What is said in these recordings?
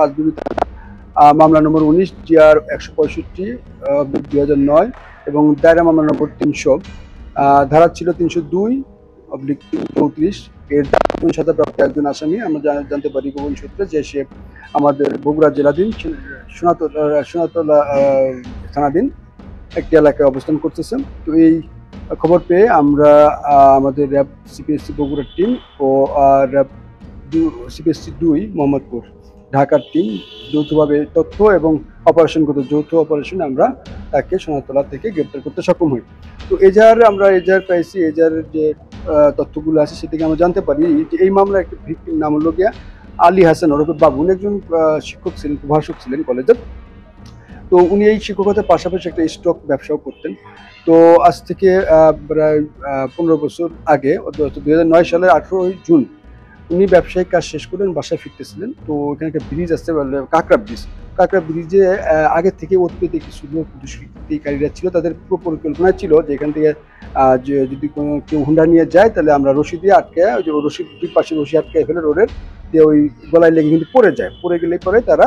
পাঁচবিবি থানা, মামলা নম্বর 19 GR 165/2009 এবং দায়রা মামলা নম্বর 300। ধারা ছিল 302/34। এর সাজাপ্রাপ্ত একজন আসামি আমরা জানতে পারি গোপন সূত্রে যে সে আমাদের বগুড়া জেলাধীন সোনাতলা থানাধীন একটি এলাকায় অবস্থান করতেছে। তো এই খবর পেয়ে আমরা আমাদের র্যাব সিপিএসসি বগুড়ার টিম ও র্যাব সিপিএসসি 2 মোহাম্মদপুর ঢাকার টিম যৌথভাবে তথ্য এবং অপারেশনগত যৌথ অপারেশনে আমরা তাকে সোনাতলা থেকে গ্রেপ্তার করতে সক্ষম হই। তো আমরা এজাহার পাইছি, এজাহারের যে তথ্যগুলো আছে সেদিকে আমরা জানতে পারি যে এই মামলার একটি ভিকটিম নাম হলো গিয়া আলী হাসান ওরফে বাবু। উনি একজন শিক্ষক ছিলেন, প্রভাষক ছিলেন কলেজের। তো উনি এই শিক্ষকতার পাশাপাশি একটা স্টক ব্যবসাও করতেন। তো আজ থেকে প্রায় 15 বছর আগে 2009 সালের 18 জুন উনি ব্যবসায়িক কাজ শেষ করেন বাসায় ফিরতেছিলেন। তো ওখানে একটা ব্রিজ আছে কাঁকড়া ব্রিজ। কাঁকড়া ব্রিজে আগে থেকে ওতপেতে কিছু লোক দুষ্কৃতিকারীরা ছিল, তাদের পুরো পরিকল্পনা ছিল যে এখান থেকে যদি কোনো কেউ হুন্ডা নিয়ে যায় তাহলে আমরা রশি দিয়ে আটকে, ওই যে রশি দুই পাশে রশি আটকে ফেলে রোডের দিয়ে ওই গলায় লেগে কিন্তু পড়ে যায়, পড়ে গেলে পরে তারা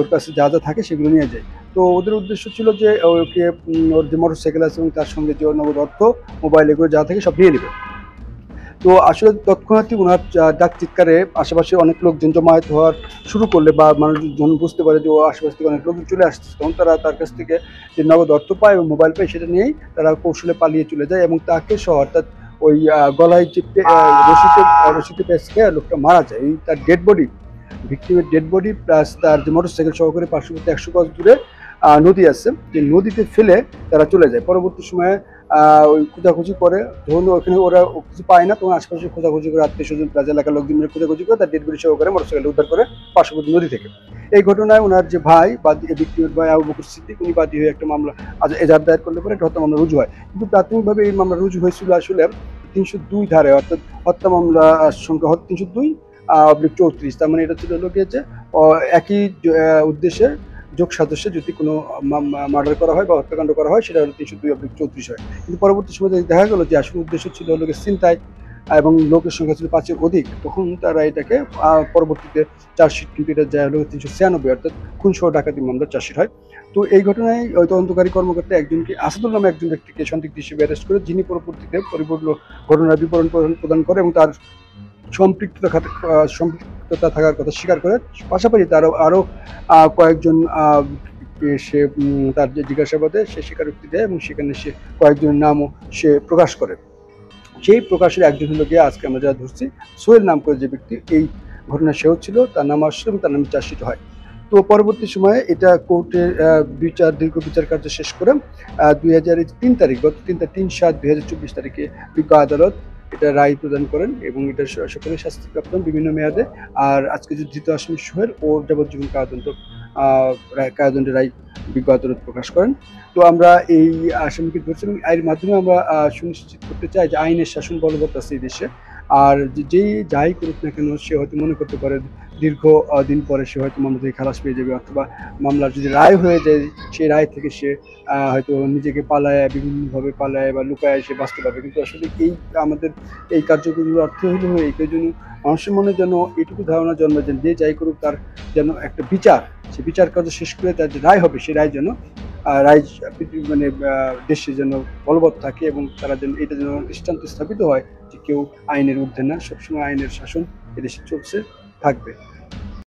ওর কাছে যা যা থাকে সেগুলো নিয়ে যায়। তো ওদের উদ্দেশ্য ছিল যে ওকে ওর যে মোটর সাইকেল আছে এবং তার সঙ্গে যে নগদ অর্থ, মোবাইল, এগুলো যা থাকে সব নিয়ে নেবে। তো আসলে তৎক্ষণাৎই ওনার ডাক চিৎকারে আশেপাশে অনেক লোকজন জমায়েত হওয়ার শুরু করলে বা মানুষজন বুঝতে পারে যে ও আশেপাশ থেকে অনেক লোকজন চলে আসছে, তখন তারা তার কাছ থেকে যে নগদ অর্থ পায় এবং মোবাইল পায় সেটা নিয়েই তারা কৌশলে পালিয়ে চলে যায় এবং তাকে সহ অর্থাৎ ওই গলায় যে রশিতে পেঁচকে লোকটা মারা যায়। এই তার ডেড বডি, ভিক্টিমের ডেড বডি প্লাস তার যে মোটর সাইকেল সহকারে পার্শ্ববর্তী 100 গজ দূরে নদী আছে, যে নদীতে ফেলে তারা চলে যায়। পরবর্তী সময়ে ওই খোঁজাখুঁজি করে, যখন ওখানে ওরা কিছু পায় না তখন আশেপাশে খোঁজাখুঁজি করে আত্মীয় স্বজন প্লাস এলাকার লোকজন মিলে খোঁজাখুঁজি করে তার ডেড বডি সহকারে মোটর সাইকেল উদ্ধার করে পার্শ্ববর্তী নদী থেকে। এই ঘটনায় ওনার যে ভাই ভিক্টিমের ভাই আবু বকর সিদ্দিক, উনি বাদী হয়ে একটা মামলা এজাহার দায়ের করলে পরে একটা হত্যা মামলা রুজু হয়। কিন্তু প্রাথমিকভাবে এই মামলা রুজু হয়েছিল আসলে 302 ধারায়, অর্থাৎ হত্যা মামলা সংখ্যা 302/34। তার মানে এটা ছিল হলো গিয়েছে একই উদ্দেশ্যে যোগ সাদস্যে যদি কোনো মার্ডার করা হয় বা হত্যাকাণ্ড করা হয় সেটা হলো 302/34 হয়। কিন্তু পরবর্তী সময় দেখা গেল যে আসল উদ্দেশ্য ছিল হলো ছিনতাই এবং লোকের সংখ্যা ছিল 5-এর অধিক, তখন তারা এটাকে পরবর্তীতে চার্জশিট কিন্তু এটা যায় হলো 396, অর্থাৎ খুনসহ ডাকাতি মামলার চার্জশিট হয়। তো এই ঘটনায় ওই তদন্তকারী কর্মকর্তা একজনকে আসাদুল নামে একজন ব্যক্তিকে সন্দিগ্ধ হিসেবে অ্যারেস্ট করে, যিনি পরবর্তীতে পরিপূর্ণ ঘটনার বিবরণ প্রদান করে এবং তার সম্পৃক্ততা থাকার কথা স্বীকার করে। পাশাপাশি তার আরও কয়েকজন সে তার যে জিজ্ঞাসাবাদে সে স্বীকারোক্তি দেয় এবং সেখানে সে কয়েকজনের নামও সে প্রকাশ করে। সেই প্রকাশের একজন হলো গিয়ে আজকে আমরা যারা ধরছি সোহেল নাম করে যে ব্যক্তি, এই ঘটনা সেও ছিল, তার নাম আসছে এবং তার নামে চার্জশিট হয়। তো পরবর্তী সময়ে এটা কোর্টের দীর্ঘ বিচার কার্য শেষ করে 2003 তারিখ, গত 3/7/2024 তারিখে বিজ্ঞ আদালত এটা রায় প্রদান করেন এবং এটা সকলে শাস্তিপ্রাপ্ত বিভিন্ন মেয়াদে। আর আজকে যে ধৃত আসামি সোহেল ও যাবজ্জীবন কারাদণ্ডের রায় বিজ্ঞ আদালত প্রকাশ করেন। তো আমরা এই আসামিকে ধরছি এবং এর মাধ্যমে আমরা সুনিশ্চিত করতে চাই যে আইনের শাসন বলবৎ আছে এই দেশে। আর যাই করুক না কেন সে হয়তো মনে করতে পারে দীর্ঘ দিন পরে সে হয়তো মামলা থেকে খালাস পেয়ে যাবে, অথবা মামলার যদি রায় হয়ে যায় সেই রায় থেকে সে হয়তো নিজেকে বিভিন্নভাবে পালায় বা লুকায় সে বাঁচতে পারবে। কিন্তু আসলে আমাদের এই কার্যক্রমগুলোর অর্থ হলো এই জন্য মানুষের মনে যেন এটুকু ধারণা জন্মে যে যাই করুক তার যেন একটা সে বিচার কার্য শেষ করে তার যে রায় হবে সেই রায় যেন মানে দেশে যেন বলবৎ থাকে এবং তারা যেন এটা যেন দৃষ্টান্ত স্থাপিত হয় যে কেউ আইনের ঊর্ধ্বে না, সবসময় আইনের শাসন এদেশে চলছে, থাকবে।